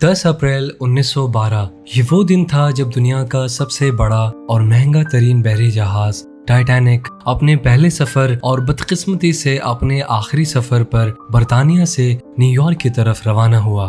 10 अप्रैल 1912 ये वो दिन था जब दुनिया का सबसे बड़ा और महंगा तरीन बहरी जहाज टाइटैनिक अपने पहले सफर और बदकिस्मती से अपने आखिरी सफर पर बर्तानिया से न्यूयॉर्क की तरफ रवाना हुआ।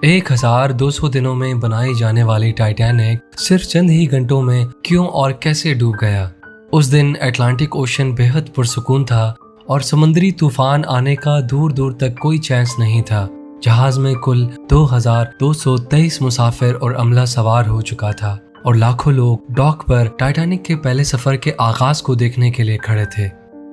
1200 दिनों में बनाई जाने वाली टाइटैनिक सिर्फ चंद ही घंटों में क्यों और कैसे डूब गया। उस दिन अटलांटिक ओशन बेहद पुरसुकून था और समुद्री तूफान आने का दूर दूर तक कोई चांस नहीं था। जहाज में कुल 2223 मुसाफिर और अमला सवार हो चुका था और लाखों लोग डॉक पर टाइटैनिक के पहले सफर के आगाज को देखने के लिए खड़े थे।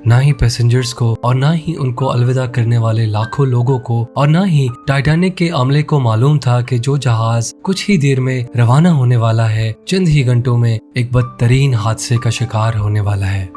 ना ही पैसेंजर्स को और ना ही उनको अलविदा करने वाले लाखों लोगों को और ना ही टाइटैनिक के अमले को मालूम था कि जो जहाज कुछ ही देर में रवाना होने वाला है चंद ही घंटों में एक बदतरीन हादसे का शिकार होने वाला है।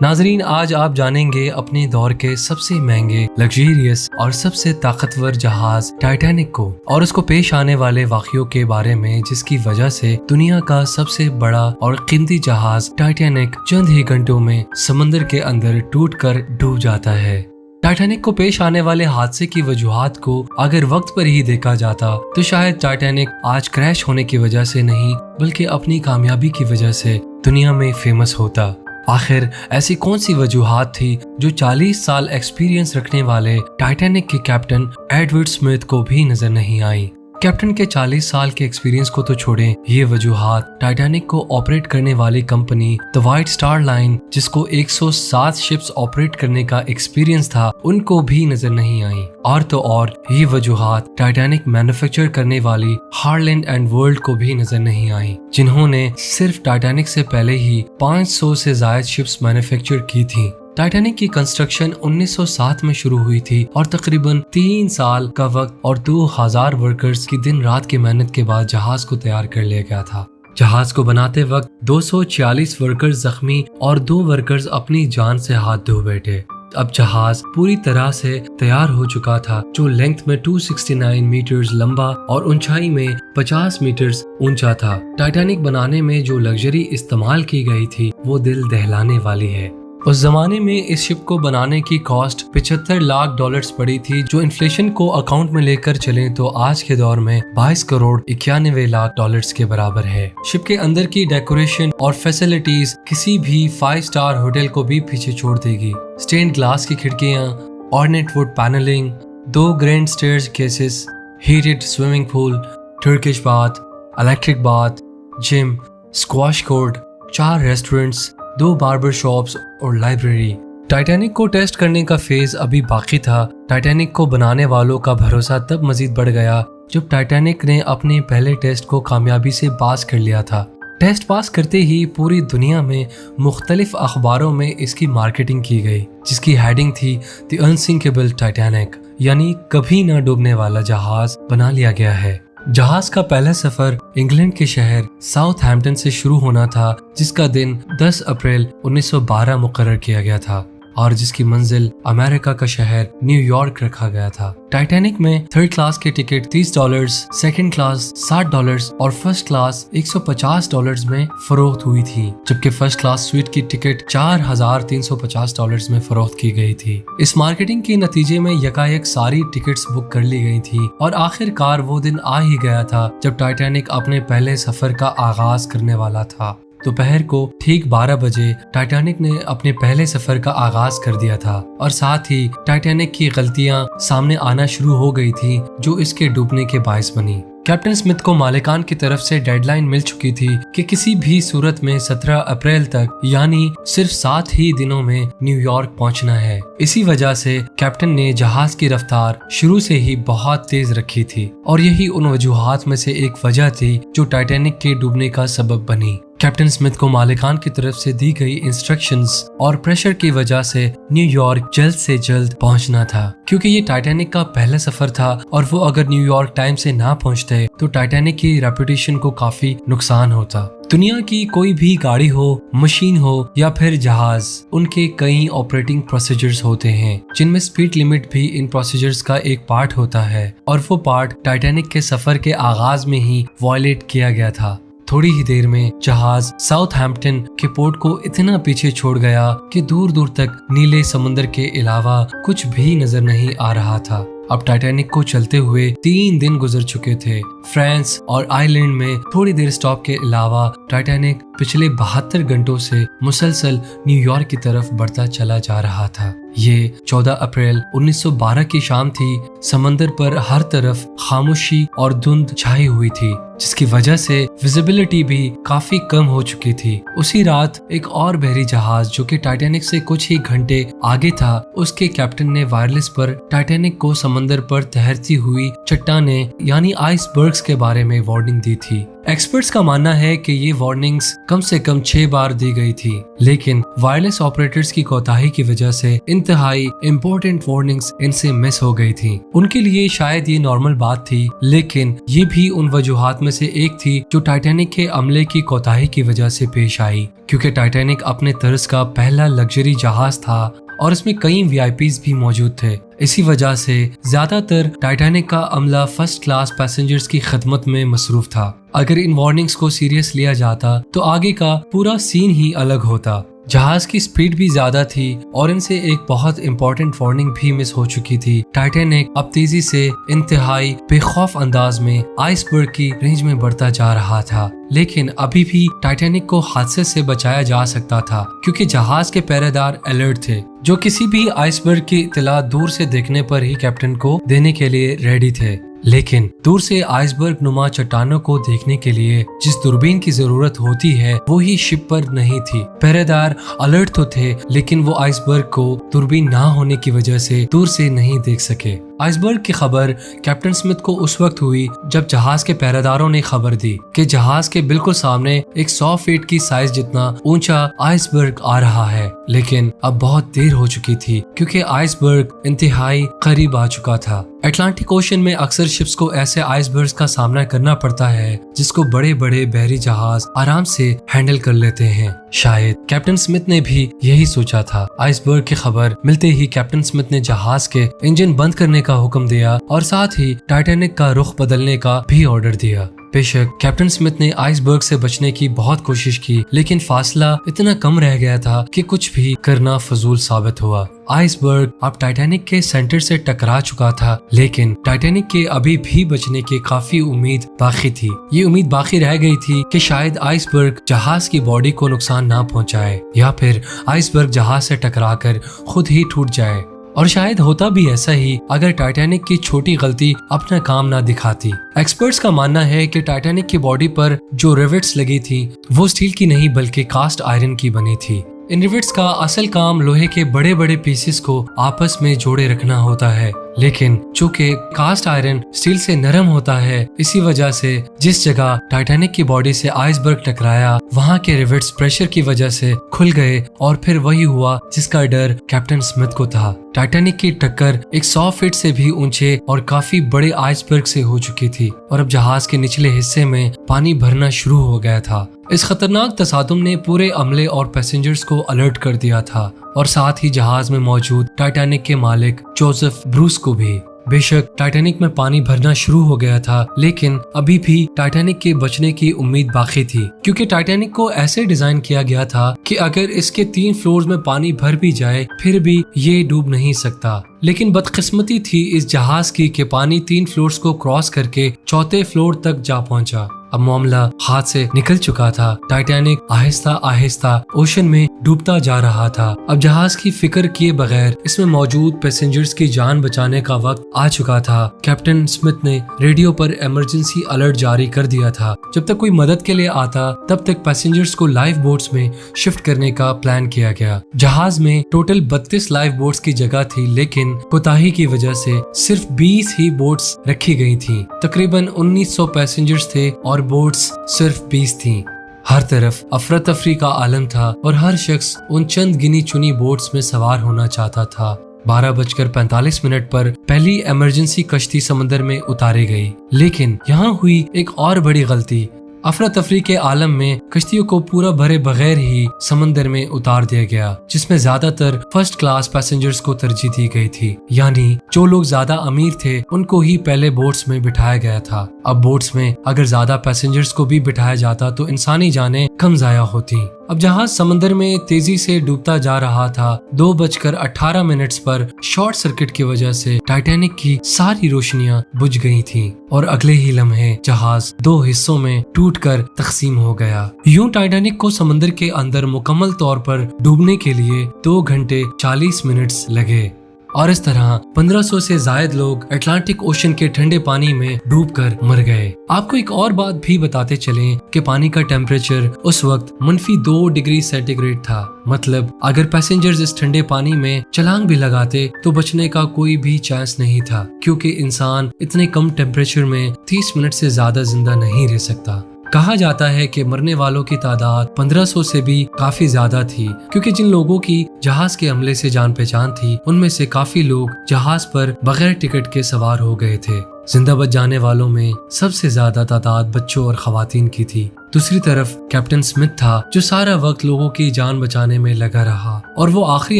नाजरीन, आज आप जानेंगे अपने दौर के सबसे महंगे, लग्जरियस और सबसे ताकतवर जहाज टाइटैनिक को और उसको पेश आने वाले वाक़ियों के बारे में जिसकी वजह से दुनिया का सबसे बड़ा और कीमती जहाज टाइटैनिक चंद ही घंटों में समंदर के अंदर टूटकर डूब जाता है। टाइटैनिक को पेश आने वाले हादसे की वजूहात को अगर वक्त पर ही देखा जाता तो शायद टाइटैनिक आज क्रैश होने की वजह से नहीं बल्कि अपनी कामयाबी की वजह से दुनिया में फेमस होता। आखिर ऐसी कौन सी वजूहात थी जो 40 साल एक्सपीरियंस रखने वाले टाइटैनिक के कैप्टन एडवर्ड स्मिथ को भी नजर नहीं आई। कैप्टन के 40 साल के एक्सपीरियंस को तो छोड़ें, ये वजूहात टाइटैनिक को ऑपरेट करने वाली company the white star line जिसको 107 शिप्स ऑपरेट करने का एक्सपीरियंस था उनको भी नजर नहीं आई। और तो और ये वजूहात टाइटैनिक मैन्युफैक्चर करने वाली हार्लैंड एंड वर्ल्ड को भी नजर नहीं आई, जिन्होंने सिर्फ टाइटैनिक से पहले ही 500 से ज्यादा शिप्स मैन्युफैक्चर की थी। टाइटैनिक की कंस्ट्रक्शन 1907 में शुरू हुई थी और तकरीबन 3 साल का वक्त और 2000 वर्कर्स की दिन रात की मेहनत के बाद जहाज को तैयार कर लिया गया था। जहाज को बनाते वक्त 246 वर्कर्स जख्मी और 2 वर्कर्स अपनी जान से हाथ धो बैठे। अब जहाज पूरी तरह से तैयार हो चुका था, जो लेंथ में 269 मीटर्स लंबा और ऊंचाई में 50 मीटर्स ऊंचा था। टाइटैनिक बनाने में जो लग्जरी इस्तेमाल की गई थी वो दिल दहलाने वाली है। उस जमाने में इस शिप को बनाने की कॉस्ट $75 लाख पड़ी थी, जो इन्फ्लेशन को अकाउंट में लेकर चलें तो आज के दौर में 22 करोड़ 91 लाख डॉलर्स के बराबर है। शिप के अंदर की डेकोरेशन और फैसिलिटीज किसी भी 5 स्टार होटल को भी पीछे छोड़ देगी। स्टेन ग्लास की खिड़कियां, ornate wood panelling, 2 grand stairs cases, heated swimming pool, Turkish bath, electric bath, gym, squash court, 4 restaurants, 2 barber shops और लाइब्रेरी। टाइटैनिक को टेस्ट करने का फेज अभी बाकी था। टाइटैनिक को बनाने वालों का भरोसा तब मजीद बढ़ गया जब टाइटैनिक ने अपने पहले टेस्ट को कामयाबी से पास कर लिया था। टेस्ट पास करते ही पूरी दुनिया में मुख्तलिफ अखबारों में इसकी मार्केटिंग की गई, जिसकी हेडिंग थी द अनसिंकेबल टाइटैनिक, यानी कभी न डूबने वाला जहाज बना लिया गया है। जहाज का पहला सफर इंग्लैंड के शहर साउथहैम्पटन से शुरू होना था, जिसका दिन 10 अप्रैल 1912 मुकर्रर किया गया था और जिसकी मंजिल अमेरिका का शहर न्यूयॉर्क रखा गया था। टाइटैनिक में 3rd क्लास के टिकट $30, 2nd क्लास $60 और 1st क्लास $150 में फरोख्त हुई थी, जबकि 1st क्लास स्वीट की टिकट $4350 में फरोख्त की गई थी। इस मार्केटिंग के नतीजे में यकायक सारी टिकट्स बुक कर ली गई थी और आखिरकार वो दिन आ ही गया था जब टाइटैनिक अपने पहले सफर का आगाज करने वाला था। दोपहर को ठीक 12 बजे टाइटैनिक ने अपने पहले सफर का आगाज कर दिया था और साथ ही टाइटैनिक की गलतियां सामने आना शुरू हो गई थी जो इसके डूबने के बायस बनी। कैप्टन स्मिथ को मालिकान की तरफ से डेडलाइन मिल चुकी थी कि किसी भी सूरत में 17 अप्रैल तक यानी सिर्फ 7 ही दिनों में न्यूयॉर्क पहुंचना है। इसी वजह से कैप्टन ने जहाज की रफ्तार शुरू से ही बहुत तेज रखी थी और यही उन वजूहात में से एक वजह थी जो टाइटैनिक के डूबने का सबब बनी। कैप्टन स्मिथ को मालिकान की तरफ से दी गई इंस्ट्रक्शंस और प्रेशर की वजह से न्यूयॉर्क जल्द से जल्द पहुंचना था, क्योंकि ये टाइटैनिक का पहला सफर था और वो अगर न्यूयॉर्क टाइम से ना पहुंचते तो टाइटैनिक की रेपुटेशन को काफी नुकसान होता। दुनिया की कोई भी गाड़ी हो, मशीन हो या फिर जहाज, उनके कई ऑपरेटिंग प्रोसीजर्स होते हैं जिनमें स्पीड लिमिट भी इन प्रोसीजर्स का एक पार्ट होता है और वो पार्ट टाइटैनिक के सफर के आगाज में ही वायलेट किया गया था। थोड़ी ही देर में जहाज साउथहैम्पटन के पोर्ट को इतना पीछे छोड़ गया कि दूर दूर तक नीले समुद्र के अलावा कुछ भी नजर नहीं आ रहा था। अब टाइटैनिक को चलते हुए 3 दिन गुजर चुके थे। फ्रांस और आयरलैंड में थोड़ी देर स्टॉप के अलावा टाइटैनिक पिछले 72 घंटों से मुसलसल न्यूयॉर्क की तरफ बढ़ता चला जा रहा था। ये 14 अप्रैल 1912 की शाम थी। समंदर पर हर तरफ खामोशी और धुंध छाई हुई थी, जिसकी वजह से विजिबिलिटी भी काफी कम हो चुकी थी। उसी रात एक और बहरी जहाज जो कि टाइटैनिक से कुछ ही घंटे आगे था, उसके कैप्टन ने वायरलेस पर टाइटैनिक को समंदर पर तैरती हुई चट्टानें यानी आइसबर्ग्स के बारे में वार्निंग दी थी। एक्सपर्ट्स का मानना है कि ये वार्निंग्स कम से कम 6 बार दी गई थी, लेकिन वायरलेस ऑपरेटर्स की कोताही की वजह से इंतहाई इम्पोर्टेंट वार्निंग्स इनसे मिस हो गई थी। उनके लिए शायद ये नॉर्मल बात थी, लेकिन ये भी उन वजूहात में से एक थी जो टाइटैनिक के अमले की कोताही की वजह से पेश आई, क्योंकि टाइटैनिक अपने तर्ज का पहला लग्जरी जहाज था और इसमें कई वीआईपीज भी मौजूद थे। इसी वजह से ज्यादातर टाइटैनिक का अमला फर्स्ट क्लास पैसेंजर्स की खिदमत में मसरूफ था। अगर इन वार्निंग्स को सीरियस लिया जाता तो आगे का पूरा सीन ही अलग होता। जहाज की स्पीड भी ज्यादा थी और इनसे एक बहुत इंपॉर्टेंट वार्निंग भी मिस हो चुकी थी। टाइटैनिक अब तेजी से इंतहाई बेखौफ अंदाज में आइसबर्ग की रेंज में बढ़ता जा रहा था, लेकिन अभी भी टाइटैनिक को हादसे से बचाया जा सकता था, क्योंकि जहाज के पहरेदार अलर्ट थे, जो किसी भी आइसबर्ग की इत्तला दूर से देखने पर ही कैप्टन को देने के लिए रेडी थे। लेकिन दूर से आइसबर्ग नुमा चट्टानों को देखने के लिए जिस दूरबीन की जरूरत होती है वो ही शिप पर नहीं थी। पहरेदार अलर्ट तो थे, लेकिन वो आइसबर्ग को दूरबीन ना होने की वजह से दूर से नहीं देख सके। आइसबर्ग की खबर कैप्टन स्मिथ को उस वक्त हुई जब जहाज के पहरेदारों ने खबर दी कि जहाज के बिल्कुल सामने एक 100 फीट की साइज जितना ऊंचा आइसबर्ग आ रहा है। लेकिन अब बहुत देर हो चुकी थी, क्योंकि आइसबर्ग इंतहाई करीब आ चुका था। अटलांटिक ओशन में अक्सर शिप्स को ऐसे आइसबर्ग्स का सामना करना पड़ता है जिसको बड़े बड़े बहरी जहाज आराम से हैंडल कर लेते हैं। शायद कैप्टन स्मिथ ने भी यही सोचा था। आइसबर्ग की खबर मिलते ही कैप्टन स्मिथ ने जहाज के इंजन बंद करने का हुक्म दिया और साथ ही टाइटैनिक का रुख बदलने का भी ऑर्डर दिया। बेशक कैप्टन स्मिथ ने आइसबर्ग से बचने की बहुत कोशिश की, लेकिन फासला इतना कम रह गया था कि कुछ भी करना फजूल साबित हुआ। आइसबर्ग अब टाइटैनिक के सेंटर से टकरा चुका था, लेकिन टाइटैनिक के अभी भी बचने की काफी उम्मीद बाकी थी। ये उम्मीद बाकी रह गई थी कि शायद आइसबर्ग जहाज की बॉडी को नुकसान ना पहुंचाए, या फिर आइसबर्ग जहाज से टकराकर खुद ही टूट जाए। और शायद होता भी ऐसा ही अगर टाइटैनिक की छोटी गलती अपना काम ना दिखाती। एक्सपर्ट्स का मानना है कि टाइटैनिक की बॉडी पर जो रिवेट्स लगी थी वो स्टील की नहीं बल्कि कास्ट आयरन की बनी थी। इन रिवेट्स का असल काम लोहे के बड़े बड़े पीसेस को आपस में जोड़े रखना होता है, लेकिन चूंकि कास्ट आयरन स्टील से नरम होता है, इसी वजह से जिस जगह टाइटैनिक की बॉडी से आइसबर्ग टकराया वहां के रिवेट्स प्रेशर की वजह से खुल गए और फिर वही हुआ जिसका डर कैप्टन स्मिथ को था। टाइटैनिक की टक्कर एक 100 फीट से भी ऊंचे और काफी बड़े आइसबर्ग से हो चुकी थी और अब जहाज के निचले हिस्से में पानी भरना शुरू हो गया था। इस खतरनाक तसादुम ने पूरे अमले और पैसेंजर्स को अलर्ट कर दिया था और साथ ही जहाज में मौजूद टाइटैनिक के मालिक जोसेफ ब्रूस को भी। बेशक टाइटैनिक में पानी भरना शुरू हो गया था, लेकिन अभी भी टाइटैनिक के बचने की उम्मीद बाकी थी, क्योंकि टाइटैनिक को ऐसे डिजाइन किया गया था कि अगर इसके 3 फ्लोर्स में पानी भर भी जाए फिर भी ये डूब नहीं सकता। लेकिन बदकिस्मती थी इस जहाज की कि पानी 3 फ्लोर्स को क्रॉस करके 4थे फ्लोर तक जा पहुंचा। अब मामला हाथ से निकल चुका था। टाइटैनिक आहिस्ता आहिस्ता ओशन में डूबता जा रहा था। अब जहाज की फिक्र किए बगैर इसमें मौजूद पैसेंजर्स की जान बचाने का वक्त आ चुका था। कैप्टन स्मिथ ने रेडियो पर इमरजेंसी अलर्ट जारी कर दिया था। जब तक कोई मदद के लिए आता तब तक पैसेंजर्स को लाइफ बोट्स में शिफ्ट करने का प्लान किया गया। जहाज में टोटल 32 लाइफ बोट्स की जगह थी, लेकिन कोताही की वजह से सिर्फ 20 ही बोट्स रखी गई थी। तकरीबन 1900 पैसेंजर्स थे और बोट्स सिर्फ 20 थीं। हर तरफ अफरा तफरी का आलम था और हर शख्स उन चंद गिनी चुनी बोट्स में सवार होना चाहता था। 12:45 पर पहली इमरजेंसी कश्ती समंदर में उतारी गई, लेकिन यहाँ हुई एक और बड़ी गलती। अफरा तफरी के आलम में कश्तियों को पूरा भरे बगैर ही समंदर में उतार दिया गया, जिसमें ज्यादातर फर्स्ट क्लास पैसेंजर्स को तरजीह दी गई थी, यानी जो लोग ज्यादा अमीर थे उनको ही पहले बोट्स में बिठाया गया था। अब बोट्स में अगर ज्यादा पैसेंजर्स को भी बिठाया जाता तो इंसानी जानें कम जाया होती। अब जहाज समंदर में तेजी से डूबता जा रहा था। 2:18 पर शॉर्ट सर्किट की वजह से टाइटैनिक की सारी रोशनियां बुझ गई थीं और अगले ही लम्हे जहाज 2 हिस्सों में टूटकर तकसीम हो गया। यूं टाइटैनिक को समंदर के अंदर मुकम्मल तौर पर डूबने के लिए 2 घंटे 40 मिनट लगे और इस तरह 1500 से ज्यादा लोग अटलांटिक ओशन के ठंडे पानी में डूबकर मर गए। आपको एक और बात भी बताते चलें कि पानी का टेम्परेचर उस वक्त -2 डिग्री सेंटीग्रेड था। मतलब अगर पैसेंजर्स इस ठंडे पानी में छलांग भी लगाते तो बचने का कोई भी चांस नहीं था, क्योंकि इंसान इतने कम टेम्परेचर में 30 मिनट से ज्यादा जिंदा नहीं रह सकता। कहा जाता है कि मरने वालों की तादाद 1500 से भी काफी ज्यादा थी, क्योंकि जिन लोगों की जहाज के हमले से जान पहचान थी उनमें से काफी लोग जहाज पर बगैर टिकट के सवार हो गए थे। जिंदा बच जाने वालों में सबसे ज्यादा तादाद बच्चों और खवातीन की थी। दूसरी तरफ कैप्टन स्मिथ था, जो सारा वक्त लोगों की जान बचाने में लगा रहा और वो आखिरी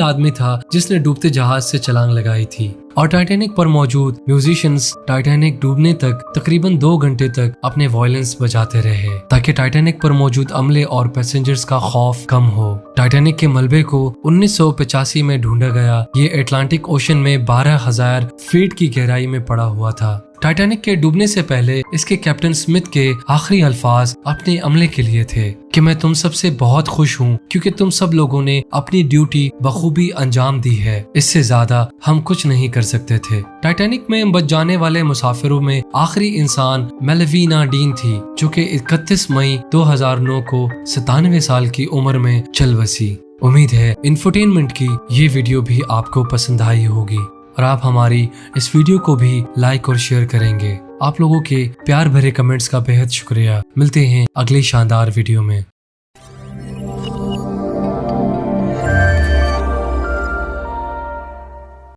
आदमी था जिसने डूबते जहाज से छलांग लगाई थी। और टाइटैनिक पर मौजूद म्यूजिशियंस टाइटैनिक डूबने तक तकरीबन 2 घंटे तक अपने वायलिन्स बजाते रहे, ताकि टाइटैनिक पर मौजूद अमले और पैसेंजर्स का खौफ कम हो। टाइटैनिक के मलबे को 1985 में ढूंढा गया। ये अटलांटिक ओशन में 12,000 फीट की गहराई में पड़ा हुआ था। टाइटैनिक के डूबने से पहले इसके कैप्टन स्मिथ के आखिरी अल्फाज अपने अमले के लिए थे कि मैं तुम सब से बहुत खुश हूँ, क्योंकि तुम सब लोगों ने अपनी ड्यूटी बखूबी अंजाम दी है। इससे ज्यादा हम कुछ नहीं कर सकते थे। टाइटैनिक में बच जाने वाले मुसाफिरों में आखिरी इंसान मेलविना डीन थी, जो कि 31 मई 2009 को 97 साल की उम्र में चल बसी। उम्मीद है इंफोटेनमेंट की ये वीडियो भी आपको पसंद आई होगी और आप हमारी इस वीडियो को भी लाइक और शेयर करेंगे। आप लोगों के प्यार भरे कमेंट्स का बेहद शुक्रिया। मिलते हैं अगली शानदार वीडियो में।